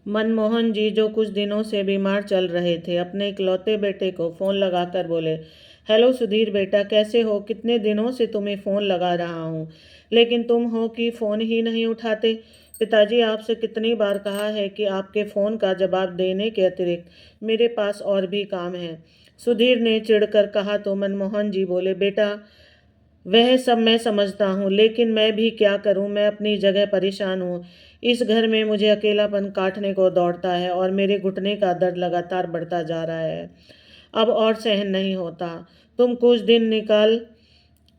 मनमोहन जी, जो कुछ दिनों से बीमार चल रहे थे, अपने इकलौते बेटे को फ़ोन लगाकर बोले, हेलो सुधीर बेटा, कैसे हो? कितने दिनों से तुम्हें फ़ोन लगा रहा हूँ, लेकिन तुम हो कि फ़ोन ही नहीं उठाते। पिताजी, आपसे कितनी बार कहा है कि आपके फ़ोन का जवाब देने के अतिरिक्त मेरे पास और भी काम है। सुधीर ने चिढ़कर कहा तो मनमोहन जी बोले, बेटा, वह सब मैं समझता हूँ, लेकिन मैं भी क्या करूँ? मैं अपनी जगह परेशान हूँ। इस घर में मुझे अकेलापन काटने को दौड़ता है और मेरे घुटने का दर्द लगातार बढ़ता जा रहा है। अब और सहन नहीं होता। तुम कुछ दिन निकाल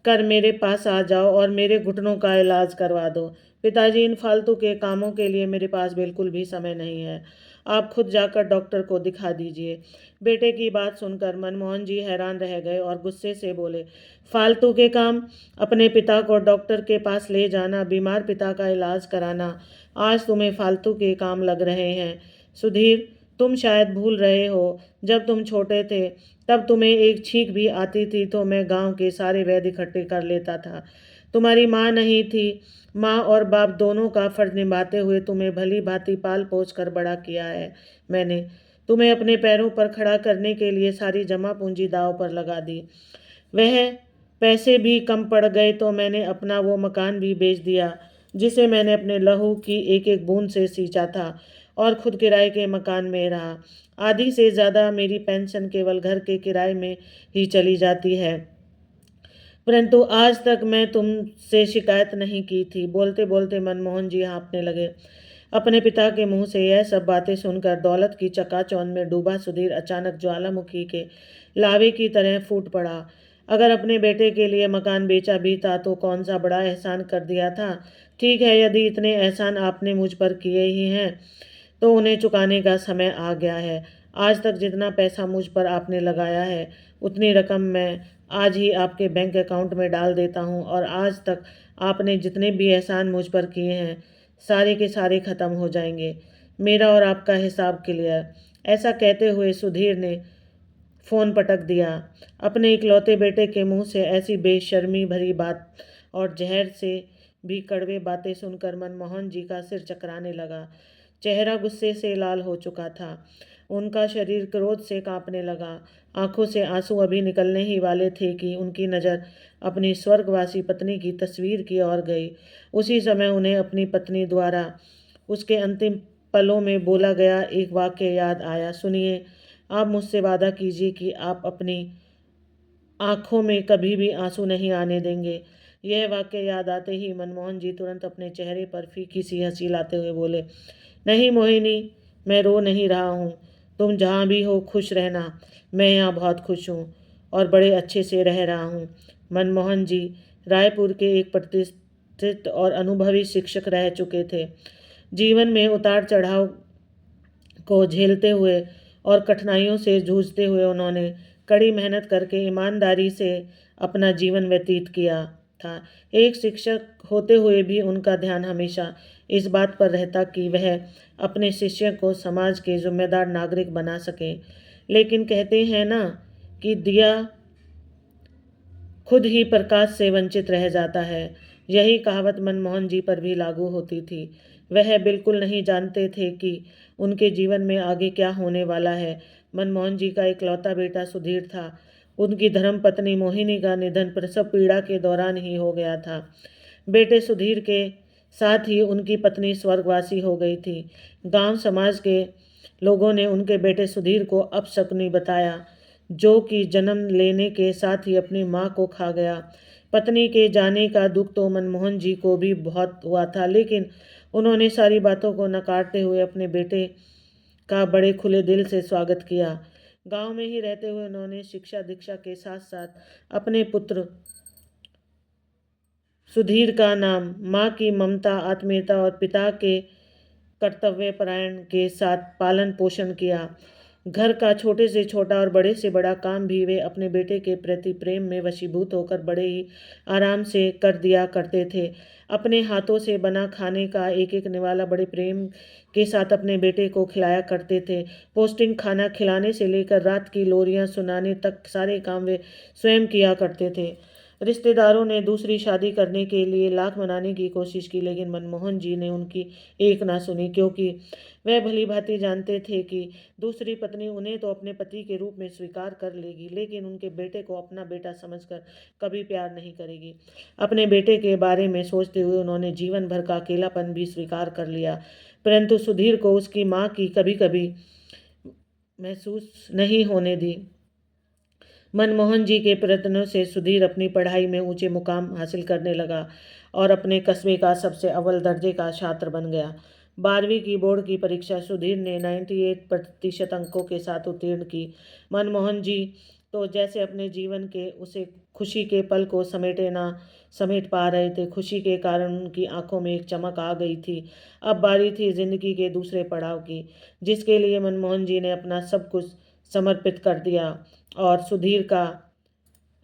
कर मेरे पास आ जाओ और मेरे घुटनों का इलाज करवा दो। पिताजी, इन फालतू के कामों के लिए मेरे पास बिल्कुल भी समय नहीं है। आप खुद जाकर डॉक्टर को दिखा दीजिए। बेटे की बात सुनकर मनमोहन जी हैरान रह गए और गुस्से से बोले, फालतू के काम? अपने पिता को डॉक्टर के पास ले जाना, बीमार पिता का इलाज कराना, आज तुम्हें फालतू के काम लग रहे हैं? सुधीर, तुम शायद भूल रहे हो, जब तुम छोटे थे तब तुम्हें एक छींक भी आती थी तो मैं गांव के सारे वैद्य इकट्ठे कर लेता था। तुम्हारी माँ नहीं थी? माँ और बाप दोनों का फर्ज निभाते हुए तुम्हें भली भांति पाल पोस कर बड़ा किया है मैंने। तुम्हें अपने पैरों पर खड़ा करने के लिए सारी जमा पूंजी दांव पर लगा दी। वह पैसे भी कम पड़ गए तो मैंने अपना वो मकान भी बेच दिया, जिसे मैंने अपने लहू की एक एक बूंद से सींचा था, और खुद किराए के मकान में रहा। आधी से ज़्यादा मेरी पेंशन केवल घर के किराए में ही चली जाती है, परंतु आज तक मैं तुमसे शिकायत नहीं की थी। बोलते बोलते मनमोहन जी हाँफने लगे। अपने पिता के मुंह से यह सब बातें सुनकर दौलत की चकाचौंध में डूबा सुधीर अचानक ज्वालामुखी के लावे की तरह फूट पड़ा। अगर अपने बेटे के लिए मकान बेचा भी था तो कौन सा बड़ा एहसान कर दिया था। ठीक है, यदि इतने एहसान आपने मुझ पर किए ही हैं तो उन्हें चुकाने का समय आ गया है। आज तक जितना पैसा मुझ पर आपने लगाया है, उतनी रकम मैं आज ही आपके बैंक अकाउंट में डाल देता हूँ, और आज तक आपने जितने भी एहसान मुझ पर किए हैं, सारे के सारे ख़त्म हो जाएंगे। मेरा और आपका हिसाब क्लियर। ऐसा कहते हुए सुधीर ने फ़ोन पटक दिया। अपने इकलौते बेटे के मुंह से ऐसी बेशर्मी भरी बात और जहर से भी कड़वे बातें सुनकर मनमोहन जी का सिर चकराने लगा। चेहरा गुस्से से लाल हो चुका था। उनका शरीर क्रोध से कांपने लगा। आंखों से आंसू अभी निकलने ही वाले थे कि उनकी नज़र अपनी स्वर्गवासी पत्नी की तस्वीर की ओर गई। उसी समय उन्हें अपनी पत्नी द्वारा उसके अंतिम पलों में बोला गया एक वाक्य याद आया। सुनिए, आप मुझसे वादा कीजिए कि आप अपनी आंखों में कभी भी आंसू नहीं आने देंगे। यह वाक्य याद आते ही मनमोहन जी तुरंत अपने चेहरे पर फीकी सी हंसी लाते हुए बोले, नहीं मोहिनी, मैं रो नहीं रहा हूँ। तुम जहाँ भी हो खुश रहना। मैं यहाँ बहुत खुश हूँ और बड़े अच्छे से रह रहा हूँ। मनमोहन जी रायपुर के एक प्रतिष्ठित और अनुभवी शिक्षक रह चुके थे। जीवन में उतार चढ़ाव को झेलते हुए और कठिनाइयों से जूझते हुए उन्होंने कड़ी मेहनत करके ईमानदारी से अपना जीवन व्यतीत किया था। एक शिक्षक होते हुए भी उनका ध्यान हमेशा इस बात पर रहता कि वह अपने शिष्य को समाज के जिम्मेदार नागरिक बना सके। लेकिन कहते हैं ना कि दिया खुद ही प्रकाश से वंचित रह जाता है। यही कहावत मनमोहन जी पर भी लागू होती थी। वह बिल्कुल नहीं जानते थे कि उनके जीवन में आगे क्या होने वाला है। मनमोहन जी का इकलौता बेटा सुधीर था। उनकी धर्मपत्नी मोहिनी का निधन प्रसव पीड़ा के दौरान ही हो गया था। बेटे सुधीर के साथ ही उनकी पत्नी स्वर्गवासी हो गई थी। गांव समाज के लोगों ने उनके बेटे सुधीर को अपशकुनी बताया, जो कि जन्म लेने के साथ ही अपनी मां को खा गया। पत्नी के जाने का दुख तो मनमोहन जी को भी बहुत हुआ था, लेकिन उन्होंने सारी बातों को नकारते हुए अपने बेटे का बड़े खुले दिल से स्वागत किया। गांव में ही रहते हुए उन्होंने शिक्षा दीक्षा के साथ साथ अपने पुत्र सुधीर का नाम, माँ की ममता, आत्मीयता और पिता के कर्तव्यपरायण के साथ पालन पोषण किया। घर का छोटे से छोटा और बड़े से बड़ा काम भी वे अपने बेटे के प्रति प्रेम में वशीभूत होकर बड़े ही आराम से कर दिया करते थे। अपने हाथों से बना खाने का एक एक निवाला बड़े प्रेम के साथ अपने बेटे को खिलाया करते थे। पौष्टिक खाना खिलाने से लेकर रात की लोरियां सुनाने तक सारे काम वे स्वयं किया करते थे। रिश्तेदारों ने दूसरी शादी करने के लिए लाख मनाने की कोशिश की, लेकिन मनमोहन जी ने उनकी एक ना सुनी, क्योंकि वह भली भांति जानते थे कि दूसरी पत्नी उन्हें तो अपने पति के रूप में स्वीकार कर लेगी, लेकिन उनके बेटे को अपना बेटा समझकर कभी प्यार नहीं करेगी। अपने बेटे के बारे में सोचते हुए उन्होंने जीवन भर का अकेलापन भी स्वीकार कर लिया, परंतु सुधीर को उसकी माँ की कभी कभी महसूस नहीं होने दी। मनमोहन जी के प्रयत्नों से सुधीर अपनी पढ़ाई में ऊंचे मुकाम हासिल करने लगा और अपने कस्बे का सबसे अव्वल दर्जे का छात्र बन गया। 12वीं की बोर्ड की परीक्षा सुधीर ने 98% अंकों के साथ उत्तीर्ण की। मनमोहन जी तो जैसे अपने जीवन के उसे खुशी के पल को समेट पा रहे थे। खुशी के कारण उनकी आंखों में एक चमक आ गई थी। अब बारी थी जिंदगी के दूसरे पड़ाव की, जिसके लिए मनमोहन जी ने अपना सब कुछ समर्पित कर दिया और सुधीर का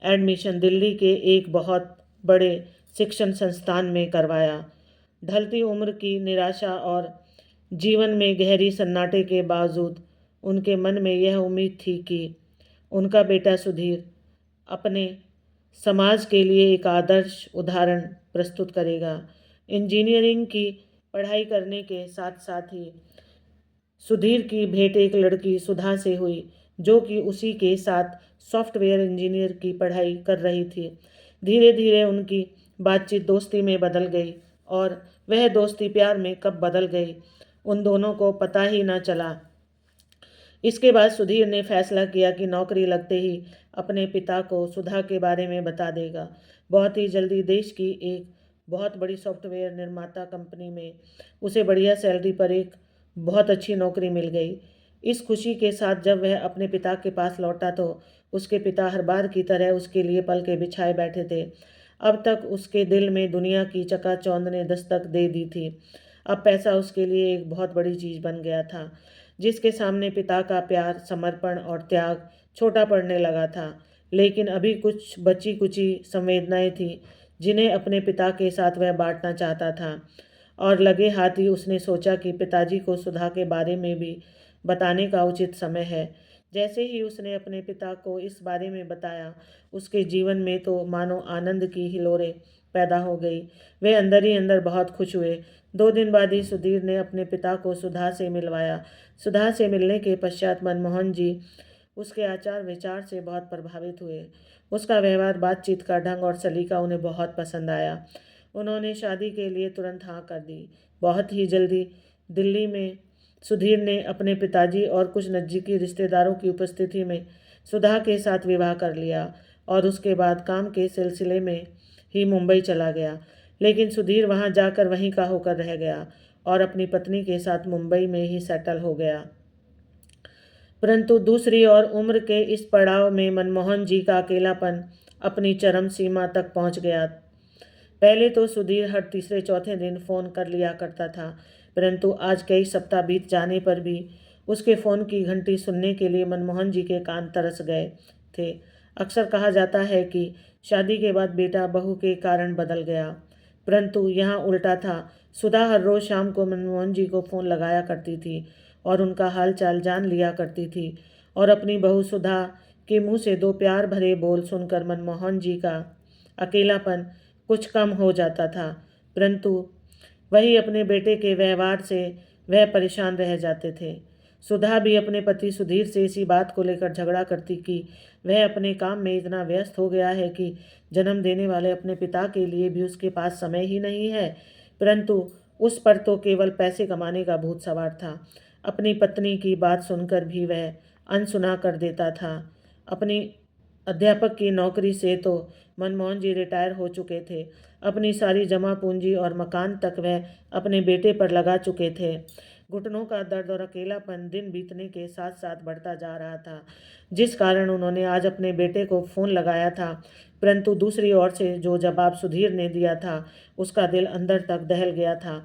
एडमिशन दिल्ली के एक बहुत बड़े शिक्षण संस्थान में करवाया। ढलती उम्र की निराशा और जीवन में गहरी सन्नाटे के बावजूद उनके मन में यह उम्मीद थी कि उनका बेटा सुधीर अपने समाज के लिए एक आदर्श उदाहरण प्रस्तुत करेगा। इंजीनियरिंग की पढ़ाई करने के साथ साथ ही सुधीर की भेंट एक लड़की सुधा से हुई, जो कि उसी के साथ सॉफ्टवेयर इंजीनियर की पढ़ाई कर रही थी। धीरे धीरे उनकी बातचीत दोस्ती में बदल गई और वह दोस्ती प्यार में कब बदल गई उन दोनों को पता ही न चला। इसके बाद सुधीर ने फैसला किया कि नौकरी लगते ही अपने पिता को सुधा के बारे में बता देगा। बहुत ही जल्दी देश की एक बहुत बड़ी सॉफ्टवेयर निर्माता कंपनी में उसे बढ़िया सैलरी पर एक बहुत अच्छी नौकरी मिल गई। इस खुशी के साथ जब वह अपने पिता के पास लौटा तो उसके पिता हर बार की तरह उसके लिए पलकें बिछाए बैठे थे। अब तक उसके दिल में दुनिया की चकाचौंध ने दस्तक दे दी थी। अब पैसा उसके लिए एक बहुत बड़ी चीज़ बन गया था, जिसके सामने पिता का प्यार, समर्पण और त्याग छोटा पड़ने लगा था। लेकिन अभी कुछ बची कुची संवेदनाएं थीं, जिन्हें अपने पिता के साथ वह बांटना चाहता था। और लगे हाथ ही उसने सोचा कि पिताजी को सुधा के बारे में भी बताने का उचित समय है। जैसे ही उसने अपने पिता को इस बारे में बताया, उसके जीवन में तो मानो आनंद की हिलोरें पैदा हो गई। वे अंदर ही अंदर बहुत खुश हुए। 2 दिन बाद ही सुधीर ने अपने पिता को सुधा से मिलवाया। सुधा से मिलने के पश्चात मनमोहन जी उसके आचार विचार से बहुत प्रभावित हुए। उसका व्यवहार, बातचीत का ढंग और सलीका उन्हें बहुत पसंद आया। उन्होंने शादी के लिए तुरंत हाँ कर दी। बहुत ही जल्दी दिल्ली में सुधीर ने अपने पिताजी और कुछ नज़दीकी रिश्तेदारों की उपस्थिति में सुधा के साथ विवाह कर लिया और उसके बाद काम के सिलसिले में ही मुंबई चला गया। लेकिन सुधीर वहां जाकर वहीं का होकर रह गया और अपनी पत्नी के साथ मुंबई में ही सेटल हो गया। परंतु दूसरी ओर उम्र के इस पड़ाव में मनमोहन जी का अकेलापन अपनी चरम सीमा तक पहुंच गया। पहले तो सुधीर हर तीसरे चौथे दिन फ़ोन कर लिया करता था, परंतु आज कई सप्ताह बीत जाने पर भी उसके फ़ोन की घंटी सुनने के लिए मनमोहन जी के कान तरस गए थे। अक्सर कहा जाता है कि शादी के बाद बेटा बहू के कारण बदल गया, परंतु यहाँ उल्टा था। सुधा हर रोज़ शाम को मनमोहन जी को फ़ोन लगाया करती थी और उनका हाल चाल जान लिया करती थी, और अपनी बहू सुधा के मुँह से 2 प्यार भरे बोल सुनकर मनमोहन जी का अकेलापन कुछ कम हो जाता था। परंतु वही अपने बेटे के व्यवहार से वह परेशान रह जाते थे। सुधा भी अपने पति सुधीर से इसी बात को लेकर झगड़ा करती कि वह अपने काम में इतना व्यस्त हो गया है कि जन्म देने वाले अपने पिता के लिए भी उसके पास समय ही नहीं है। परंतु उस पर तो केवल पैसे कमाने का भूत सवार था। अपनी पत्नी की बात सुनकर भी वह अनसुना कर देता था। अपनी अध्यापक की नौकरी से तो मनमोहन जी रिटायर हो चुके थे। अपनी सारी जमा पूंजी और मकान तक वह अपने बेटे पर लगा चुके थे। घुटनों का दर्द और अकेलापन दिन बीतने के साथ साथ बढ़ता जा रहा था, जिस कारण उन्होंने आज अपने बेटे को फ़ोन लगाया था। परंतु दूसरी ओर से जो जवाब सुधीर ने दिया था, उसका दिल अंदर तक दहल गया था।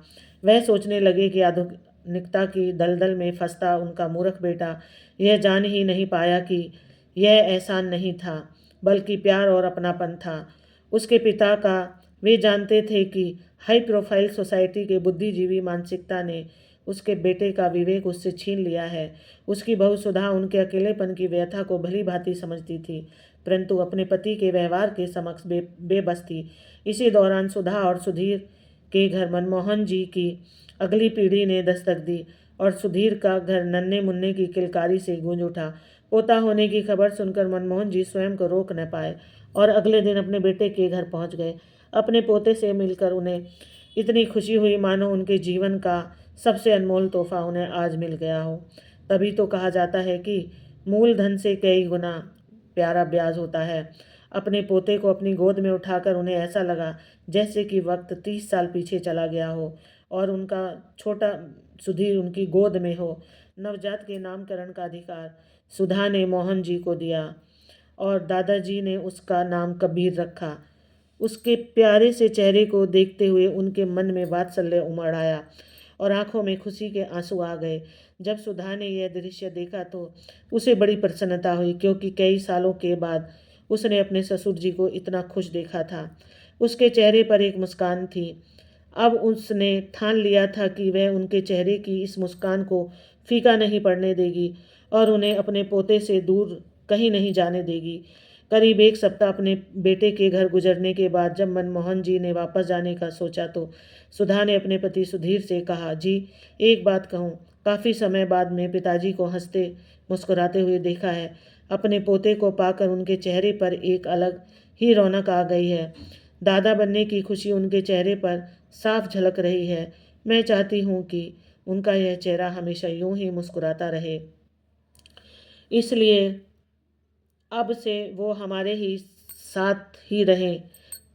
वह सोचने लगे कि आधुनिकता की दलदल में फंसता उनका मूर्ख बेटा यह जान ही नहीं पाया कि यह एहसान नहीं था, बल्कि प्यार और अपनापन था। उसके पिता का वे जानते थे कि हाई प्रोफाइल सोसाइटी के बुद्धिजीवी मानसिकता ने उसके बेटे का विवेक उससे छीन लिया है। उसकी बहू सुधा उनके अकेलेपन की व्यथा को भली भांति समझती थी, परंतु अपने पति के व्यवहार के समक्ष बेबस थी। इसी दौरान सुधा और सुधीर के घर मनमोहन जी की अगली पीढ़ी ने दस्तक दी और सुधीर का घर नन्हे मुन्ने की किलकारी से गूंज उठा। पोता होने की खबर सुनकर मनमोहन जी स्वयं को रोक न पाए और अगले दिन अपने बेटे के घर पहुंच गए। अपने पोते से मिलकर उन्हें इतनी खुशी हुई मानो उनके जीवन का सबसे अनमोल तोहफा उन्हें आज मिल गया हो। तभी तो कहा जाता है कि मूलधन से कई गुना प्यारा ब्याज होता है। अपने पोते को अपनी गोद में उठाकर उन्हें ऐसा लगा जैसे कि वक्त 30 साल पीछे चला गया हो और उनका छोटा सुधीर उनकी गोद में हो। नवजात के नामकरण का अधिकार सुधा ने मोहन जी को दिया और दादाजी ने उसका नाम कबीर रखा। उसके प्यारे से चेहरे को देखते हुए उनके मन में वात्सल्य उमड़ आया और आंखों में खुशी के आंसू आ गए। जब सुधा ने यह दृश्य देखा तो उसे बड़ी प्रसन्नता हुई, क्योंकि कई सालों के बाद उसने अपने ससुर जी को इतना खुश देखा था। उसके चेहरे पर एक मुस्कान थी। अब उसने ठान लिया था कि वह उनके चेहरे की इस मुस्कान को फीका नहीं पड़ने देगी और उन्हें अपने पोते से दूर कहीं नहीं जाने देगी। करीब 1 सप्ताह अपने बेटे के घर गुजरने के बाद जब मनमोहन जी ने वापस जाने का सोचा तो सुधा ने अपने पति सुधीर से कहा, जी एक बात कहूँ, काफ़ी समय बाद में पिताजी को हंसते मुस्कुराते हुए देखा है। अपने पोते को पाकर उनके चेहरे पर एक अलग ही रौनक आ गई है। दादा बनने की खुशी उनके चेहरे पर साफ झलक रही है। मैं चाहती हूँ कि उनका यह चेहरा हमेशा यूं ही मुस्कुराता रहे, इसलिए अब से वो हमारे ही साथ ही रहें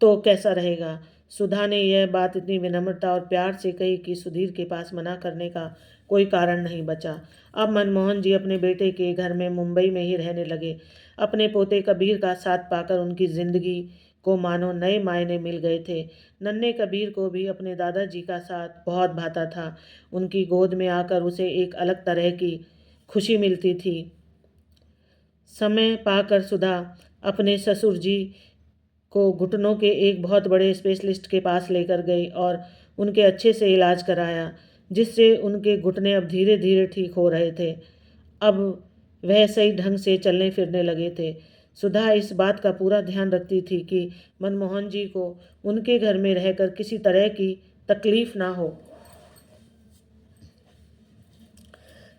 तो कैसा रहेगा। सुधा ने यह बात इतनी विनम्रता और प्यार से कही कि सुधीर के पास मना करने का कोई कारण नहीं बचा। अब मनमोहन जी अपने बेटे के घर में मुंबई में ही रहने लगे। अपने पोते कबीर का साथ पाकर उनकी जिंदगी को मानो नए मायने मिल गए थे। नन्हे कबीर को भी अपने दादाजी का साथ बहुत भाता था। उनकी गोद में आकर उसे एक अलग तरह की खुशी मिलती थी। समय पाकर सुधा अपने ससुर जी को घुटनों के एक बहुत बड़े स्पेशलिस्ट के पास लेकर गई और उनके अच्छे से इलाज कराया, जिससे उनके घुटने अब धीरे धीरे ठीक हो रहे थे। अब वह सही ढंग से चलने फिरने लगे थे। सुधा इस बात का पूरा ध्यान रखती थी कि मनमोहन जी को उनके घर में रहकर किसी तरह की तकलीफ ना हो।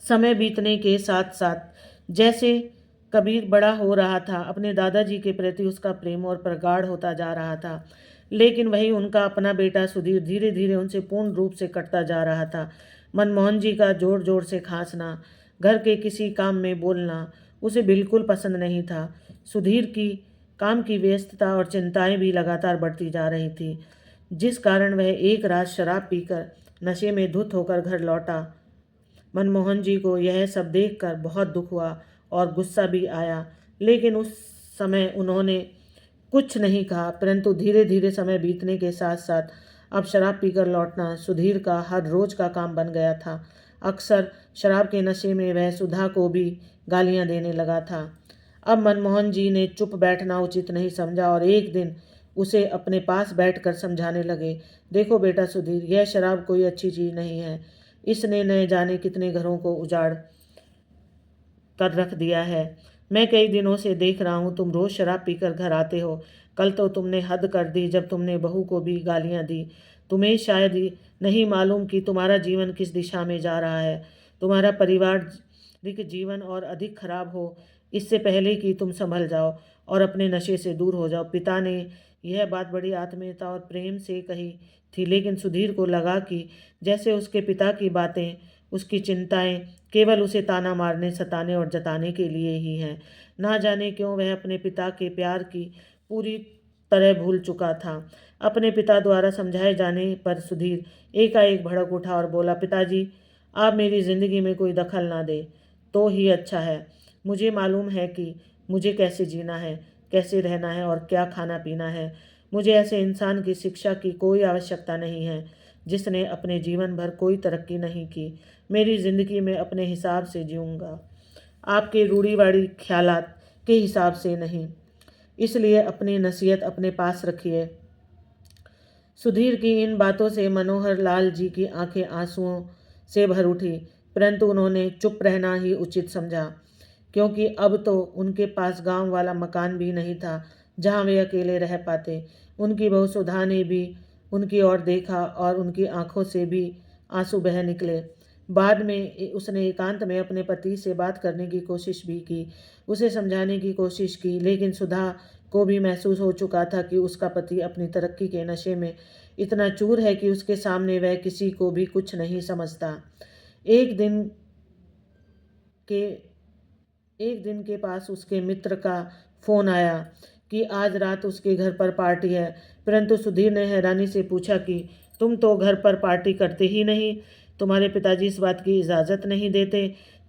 समय बीतने के साथ साथ जैसे कबीर बड़ा हो रहा था, अपने दादाजी के प्रति उसका प्रेम और प्रगाढ़ होता जा रहा था। लेकिन वही उनका अपना बेटा सुधीर धीरे धीरे उनसे पूर्ण रूप से कटता जा रहा था। मनमोहन जी का जोर जोर से खांसना, घर के किसी काम में बोलना उसे बिल्कुल पसंद नहीं था। सुधीर की काम की व्यस्तता और चिंताएं भी लगातार बढ़ती जा रही थी, जिस कारण वह एक रात शराब पीकर नशे में धुत होकर घर लौटा। मनमोहन जी को यह सब देखकर बहुत दुख हुआ और गुस्सा भी आया, लेकिन उस समय उन्होंने कुछ नहीं कहा। परंतु धीरे धीरे समय बीतने के साथ साथ अब शराब पीकर लौटना सुधीर का हर रोज का काम बन गया था। अक्सर शराब के नशे में वह सुधा को भी गालियां देने लगा था। अब मनमोहन जी ने चुप बैठना उचित नहीं समझा और एक दिन उसे अपने पास बैठकर समझाने लगे, देखो बेटा सुधीर, यह शराब कोई अच्छी चीज़ नहीं है। इसने न जाने कितने घरों को उजाड़ कर रख दिया है। मैं कई दिनों से देख रहा हूँ तुम रोज़ शराब पीकर घर आते हो। कल तो तुमने हद कर दी जब तुमने बहू को भी गालियाँ दी। तुम्हें शायद नहीं मालूम कि तुम्हारा जीवन किस दिशा में जा रहा है। तुम्हारा पारिवारिक जीवन और अधिक खराब हो इससे पहले कि तुम संभल जाओ और अपने नशे से दूर हो जाओ। पिता ने यह बात बड़ी आत्मीयता और प्रेम से कही थी, लेकिन सुधीर को लगा कि जैसे उसके पिता की बातें, उसकी चिंताएं केवल उसे ताना मारने, सताने और जताने के लिए ही हैं। ना जाने क्यों वह अपने पिता के प्यार की पूरी तरह भूल चुका था। अपने पिता द्वारा समझाए जाने पर सुधीर एकाएक भड़क उठा और बोला, पिताजी आप मेरी ज़िंदगी में कोई दखल ना दे तो ही अच्छा है। मुझे मालूम है कि मुझे कैसे जीना है, कैसे रहना है और क्या खाना पीना है। मुझे ऐसे इंसान की शिक्षा की कोई आवश्यकता नहीं है जिसने अपने जीवन भर कोई तरक्की नहीं की। मेरी ज़िंदगी में अपने हिसाब से जीऊँगा, आपके रूढ़िवादी ख्यालात के हिसाब से नहीं। इसलिए अपनी नसीहत अपने पास रखिए। सुधीर की इन बातों से मनोहर लाल जी की आंखें आंसुओं से भर उठी, परंतु उन्होंने चुप रहना ही उचित समझा, क्योंकि अब तो उनके पास गांव वाला मकान भी नहीं था जहां वे अकेले रह पाते। उनकी बहू सुधा ने भी उनकी ओर देखा और उनकी आंखों से भी आंसू बह निकले। बाद में उसने एकांत में अपने पति से बात करने की कोशिश भी की, उसे समझाने की कोशिश की, लेकिन सुधा को भी महसूस हो चुका था कि उसका पति अपनी तरक्की के नशे में इतना चूर है कि उसके सामने वह किसी को भी कुछ नहीं समझता। एक दिन के एक दिन के पास उसके मित्र का फोन आया कि आज रात उसके घर पर पार्टी है, परंतु सुधीर ने हैरानी से पूछा कि तुम तो घर पर पार्टी करते ही नहीं, तुम्हारे पिताजी इस बात की इजाज़त नहीं देते।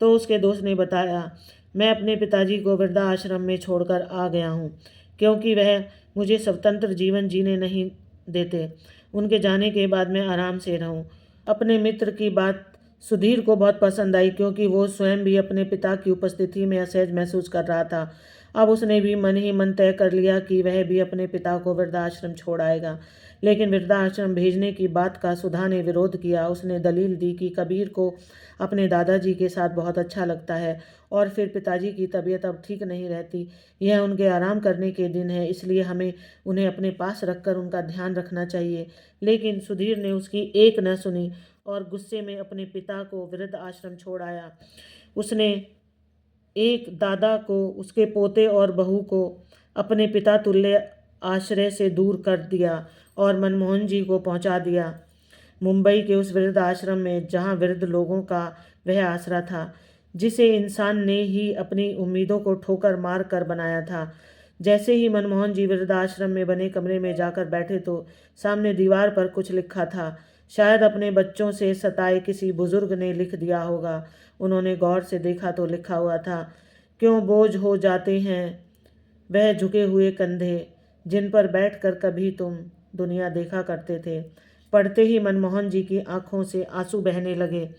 तो उसके दोस्त ने बताया, मैं अपने पिताजी को वृद्धाश्रम में छोड़कर आ गया हूँ, क्योंकि वह मुझे स्वतंत्र जीवन जीने नहीं देते। उनके जाने के बाद मैं आराम से रहूँ। अपने मित्र की बात सुधीर को बहुत पसंद आई, क्योंकि वो स्वयं भी अपने पिता की उपस्थिति में असहज महसूस कर रहा था। अब उसने भी मन ही मन तय कर लिया कि वह भी अपने पिता को वृद्धाश्रम छोड़ आएगा। लेकिन वृद्धाश्रम भेजने की बात का सुधा ने विरोध किया। उसने दलील दी कि कबीर को अपने दादाजी के साथ बहुत अच्छा लगता है, और फिर पिताजी की तबीयत अब ठीक नहीं रहती। यह उनके आराम करने के दिन है, इसलिए हमें उन्हें अपने पास रखकर उनका ध्यान रखना चाहिए। लेकिन सुधीर ने उसकी एक न सुनी और गुस्से में अपने पिता को वृद्ध आश्रम छोड़ आया। उसने एक दादा को, उसके पोते और बहू को अपने पिता तुल्य आश्रय से दूर कर दिया और मनमोहन जी को पहुंचा दिया मुंबई के उस वृद्ध आश्रम में, जहां वृद्ध लोगों का वह आसरा था जिसे इंसान ने ही अपनी उम्मीदों को ठोकर मार कर बनाया था। जैसे ही मनमोहन जी वृद्धाश्रम में बने कमरे में जाकर बैठे तो सामने दीवार पर कुछ लिखा था। शायद अपने बच्चों से सताए किसी बुजुर्ग ने लिख दिया होगा। उन्होंने गौर से देखा तो लिखा हुआ था, क्यों बोझ हो जाते हैं वह झुके हुए कंधे जिन पर बैठकर कभी तुम दुनिया देखा करते थे। पढ़ते ही मनमोहन जी की आंखों से आंसू बहने लगे,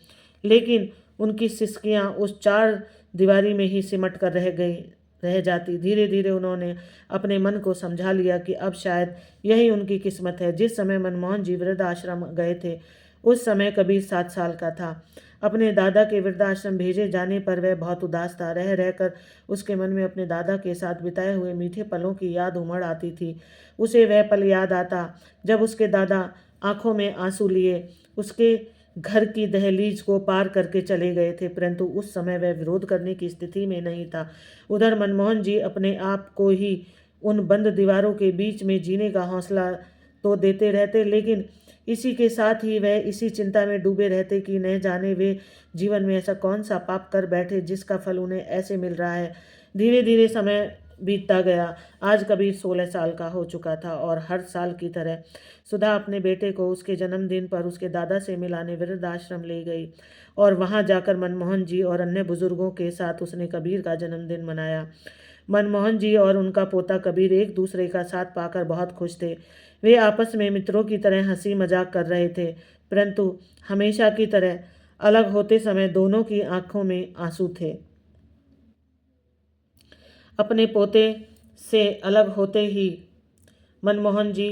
लेकिन उनकी सिसकियां उस चार दीवारी में ही सिमट कर रह जाती। धीरे धीरे उन्होंने अपने मन को समझा लिया कि अब शायद यही उनकी किस्मत है। जिस समय मनमोहन जी वृद्धाश्रम गए थे उस समय कबीर 7 साल का था। अपने दादा के वृद्धाश्रम भेजे जाने पर वह बहुत उदास था। रह रहकर उसके मन में अपने दादा के साथ बिताए हुए मीठे पलों की याद उमड़ आती थी। उसे वह पल याद आता जब उसके दादा आंखों में आंसू लिए उसके घर की दहलीज को पार करके चले गए थे, परंतु उस समय वह विरोध करने की स्थिति में नहीं था। उधर मनमोहन जी अपने आप को ही उन बंद दीवारों के बीच में जीने का हौसला तो देते रहते, लेकिन इसी के साथ ही वह इसी चिंता में डूबे रहते कि न जाने वे जीवन में ऐसा कौन सा पाप कर बैठे जिसका फल उन्हें ऐसे मिल रहा है। धीरे धीरे समय बीतता गया। आज कबीर 16 साल का हो चुका था और हर साल की तरह सुधा अपने बेटे को उसके जन्मदिन पर उसके दादा से मिलाने वृद्धाश्रम ले गई, और वहां जाकर मनमोहन जी और अन्य बुजुर्गों के साथ उसने कबीर का जन्मदिन मनाया। मनमोहन जी और उनका पोता कबीर एक दूसरे का साथ पाकर बहुत खुश थे। वे आपस में मित्रों की तरह हंसी मजाक कर रहे थे, परंतु हमेशा की तरह अलग होते समय दोनों की आंखों में आंसू थे। अपने पोते से अलग होते ही मनमोहन जी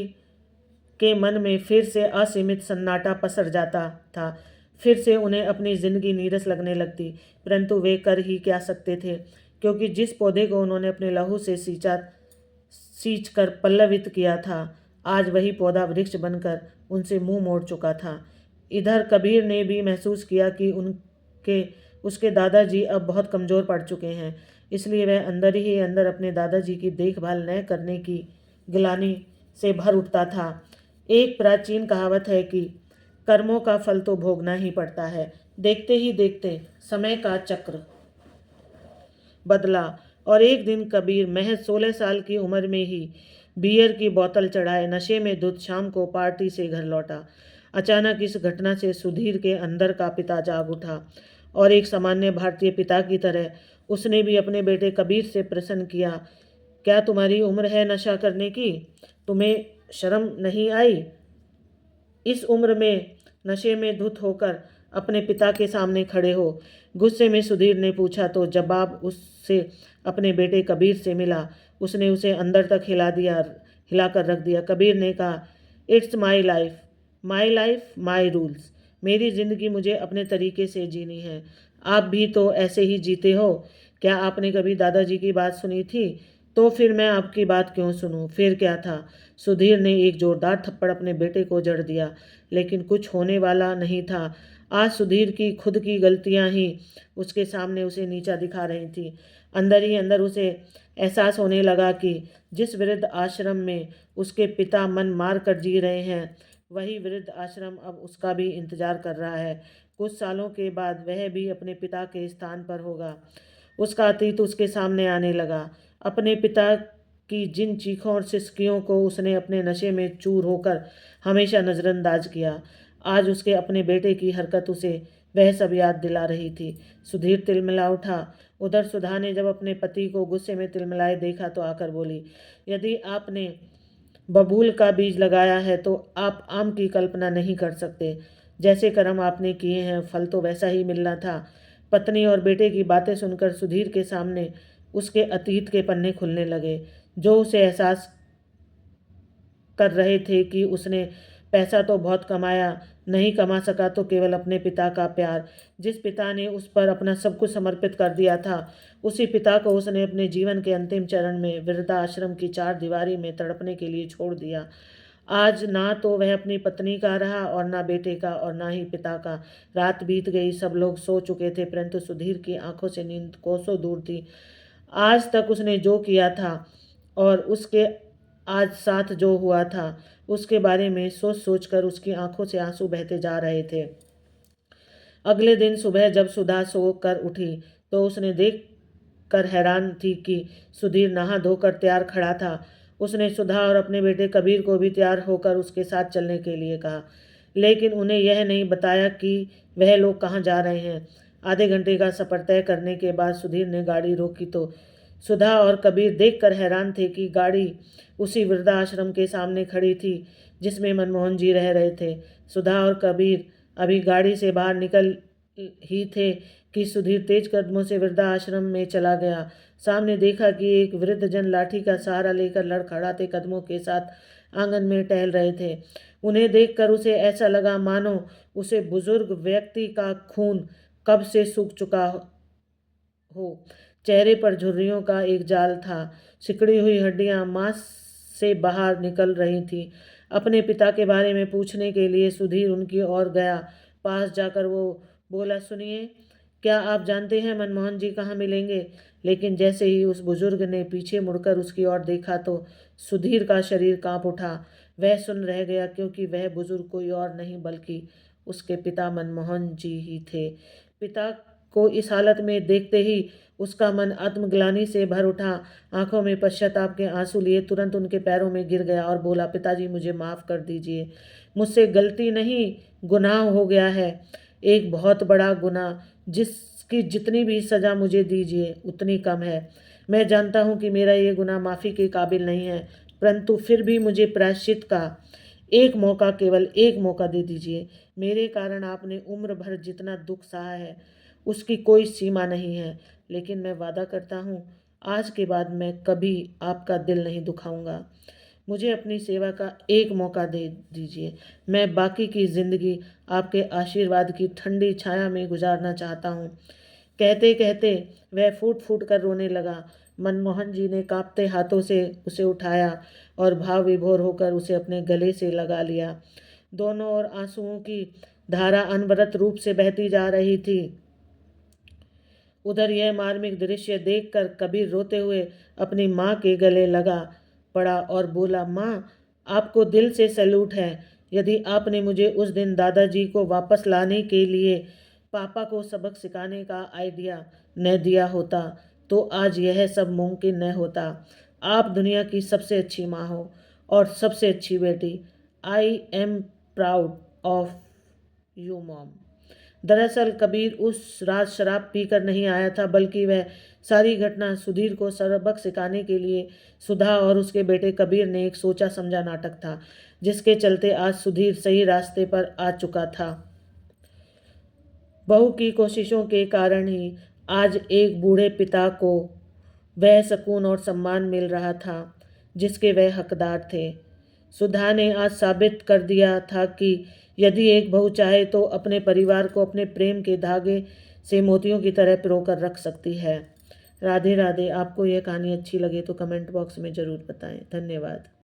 के मन में फिर से असीमित सन्नाटा पसर जाता था। फिर से उन्हें अपनी जिंदगी नीरस लगने लगती, परंतु वे कर ही क्या सकते थे, क्योंकि जिस पौधे को उन्होंने अपने लहू से सींच कर पल्लवित किया था, आज वही पौधा वृक्ष बनकर उनसे मुंह मोड़ चुका था। इधर कबीर ने भी महसूस किया कि उसके दादाजी अब बहुत कमज़ोर पड़ चुके हैं, इसलिए वह अंदर ही अंदर अपने दादाजी की देखभाल न करने की गिलानी से भर उठता था। एक प्राचीन कहावत है कि कर्मों का फल तो भोगना ही पड़ता है। देखते ही देखते समय का चक्र बदला और एक दिन कबीर महज 16 साल की उम्र में ही बियर की बोतल चढ़ाए नशे में धुत शाम को पार्टी से घर लौटा। अचानक इस घटना से सुधीर के अंदर का पिता जाग उठा और एक सामान्य भारतीय पिता की तरह उसने भी अपने बेटे कबीर से प्रश्न किया, क्या तुम्हारी उम्र है नशा करने की? तुम्हें शर्म नहीं आई? इस उम्र में नशे में धुत होकर अपने पिता के सामने खड़े हो? गुस्से में सुधीर ने पूछा तो जवाब उससे अपने बेटे कबीर से मिला। उसने उसे अंदर तक हिलाकर रख दिया। कबीर ने कहा, it's my life my rules. मेरी ज़िंदगी मुझे अपने तरीके से जीनी है। आप भी तो ऐसे ही जीते हो क्या आपने कभी दादाजी की बात सुनी थी? तो फिर मैं आपकी बात क्यों सुनूं? फिर क्या था? सुधीर ने एक जोरदार थप्पड़ अपने बेटे को जड़ दिया, लेकिन कुछ होने वाला नहीं था। आज सुधीर की खुद की गलतियां ही उसके सामने उसे नीचा दिखा रही थी। अंदर ही अंदर उसे एहसास होने लगा कि जिस वृद्ध आश्रम में उसके पिता मन मार कर जी रहे हैं, वही वृद्ध आश्रम अब उसका भी इंतजार कर रहा है। कुछ सालों के बाद वह भी अपने पिता के स्थान पर होगा। उसका अतीत उसके सामने आने लगा। अपने पिता की जिन चीखों और सिसकियों को उसने अपने नशे में चूर होकर हमेशा नज़रअंदाज किया, आज उसके अपने बेटे की हरकत उसे वह सब याद दिला रही थी। सुधीर तिलमिला उठा। उधर सुधा ने जब अपने पति को गुस्से में तिलमिलाए देखा तो आकर बोली, यदि आपने बबूल का बीज लगाया है तो आप आम की कल्पना नहीं कर सकते। जैसे कर्म आपने किए हैं, फल तो वैसा ही मिलना था। पत्नी और बेटे की बातें सुनकर सुधीर के सामने उसके अतीत के पन्ने खुलने लगे, जो उसे एहसास कर रहे थे कि उसने पैसा तो बहुत कमाया, नहीं कमा सका तो केवल अपने पिता का प्यार। जिस पिता ने उस पर अपना सब कुछ समर्पित कर दिया था, उसी पिता को उसने अपने जीवन के अंतिम चरण में वृद्धाश्रम की चार दीवारी में तड़पने के लिए छोड़ दिया। आज ना तो वह अपनी पत्नी का रहा और ना बेटे का और ना ही पिता का। रात बीत गई, सब लोग सो चुके थे, परंतु सुधीर की आंखों से नींद कोसों दूर थी। आज तक उसने जो किया था और उसके आज साथ जो हुआ था, उसके बारे में सोच सोच कर उसकी आंखों से आंसू बहते जा रहे थे। अगले दिन सुबह जब सुधा सो कर उठी तो उसने देख कर हैरान थी कि सुधीर नहा धोकर तैयार खड़ा था। उसने सुधा और अपने बेटे कबीर को भी तैयार होकर उसके साथ चलने के लिए कहा, लेकिन उन्हें यह नहीं बताया कि वह लोग कहाँ जा रहे हैं। आधे घंटे का सफ़र तय करने के बाद सुधीर ने गाड़ी रोकी तो सुधा और कबीर देखकर हैरान थे कि गाड़ी उसी वृद्धाश्रम के सामने खड़ी थी जिसमें मनमोहन जी रह रहे थे। सुधा और कबीर अभी गाड़ी से बाहर निकल ही थे कि सुधीर तेज कदमों से वृद्धाश्रम में चला गया। सामने देखा कि एक वृद्ध जन लाठी का सहारा लेकर लड़खड़ाते कदमों के साथ आंगन में टहल रहे थे। उन्हें देखकर उसे ऐसा लगा मानो उसे बुजुर्ग व्यक्ति का खून कब से सूख चुका हो। चेहरे पर झुर्रियों का एक जाल था, सिकुड़ी हुई हड्डियां मांस से बाहर निकल रही थीं। अपने पिता के बारे में पूछने के लिए सुधीर उनकी ओर गया। पास जाकर वो बोला, सुनिए, क्या आप जानते हैं मनमोहन जी कहाँ मिलेंगे? लेकिन जैसे ही उस बुजुर्ग ने पीछे मुड़कर उसकी ओर देखा तो सुधीर का शरीर कांप उठा। वह सुन रह गया क्योंकि वह बुजुर्ग कोई और नहीं बल्कि उसके पिता मनमोहन जी ही थे। पिता को इस हालत में देखते ही उसका मन आत्मग्लानि से भर उठा। आंखों में पश्चाताप के आंसू लिए तुरंत उनके पैरों में गिर गया और बोला, पिताजी मुझे माफ़ कर दीजिए, मुझसे गलती नहीं गुनाह हो गया है, एक बहुत बड़ा गुनाह, जिसकी जितनी भी सज़ा मुझे दीजिए उतनी कम है। मैं जानता हूँ कि मेरा ये गुनाह माफ़ी के काबिल नहीं है, परंतु फिर भी मुझे प्रायश्चित का एक मौका, केवल एक मौका दे दीजिए। मेरे कारण आपने उम्र भर जितना दुख सहा है उसकी कोई सीमा नहीं है, लेकिन मैं वादा करता हूँ आज के बाद मैं कभी आपका दिल नहीं दुखाऊंगा। मुझे अपनी सेवा का एक मौका दे दीजिए। मैं बाकी की ज़िंदगी आपके आशीर्वाद की ठंडी छाया में गुजारना चाहता हूँ। कहते कहते वह फूट फूट कर रोने लगा। मनमोहन जी ने कांपते हाथों से उसे उठाया और भाव विभोर होकर उसे अपने गले से लगा लिया। दोनों ओर आंसुओं की धारा अनवरत रूप से बहती जा रही थी। उधर यह मार्मिक दृश्य देखकर कबीर रोते हुए अपनी माँ के गले लगा पड़ा और बोला, माँ, आपको दिल से सैल्यूट है। यदि आपने मुझे उस दिन दादाजी को वापस लाने के लिए पापा को सबक सिखाने का आइडिया न दिया होता तो आज यह सब मुमकिन न होता। आप दुनिया की सबसे अच्छी माँ हो और सबसे अच्छी बेटी। I am proud of you mom. दरअसल कबीर उस रात शराब पीकर नहीं आया था, बल्कि वह सारी घटना सुधीर को सबक सिखाने के लिए सुधा और उसके बेटे कबीर ने एक सोचा समझा नाटक था, जिसके चलते आज सुधीर सही रास्ते पर आ चुका था। बहू की कोशिशों के कारण ही आज एक बूढ़े पिता को वह सुकून और सम्मान मिल रहा था जिसके वह हकदार थे। सुधा ने आज साबित कर दिया था कि यदि एक बहू चाहे तो अपने परिवार को अपने प्रेम के धागे से मोतियों की तरह पिरो कर रख सकती है। राधे राधे। आपको यह कहानी अच्छी लगे तो कमेंट बॉक्स में ज़रूर बताएं। धन्यवाद।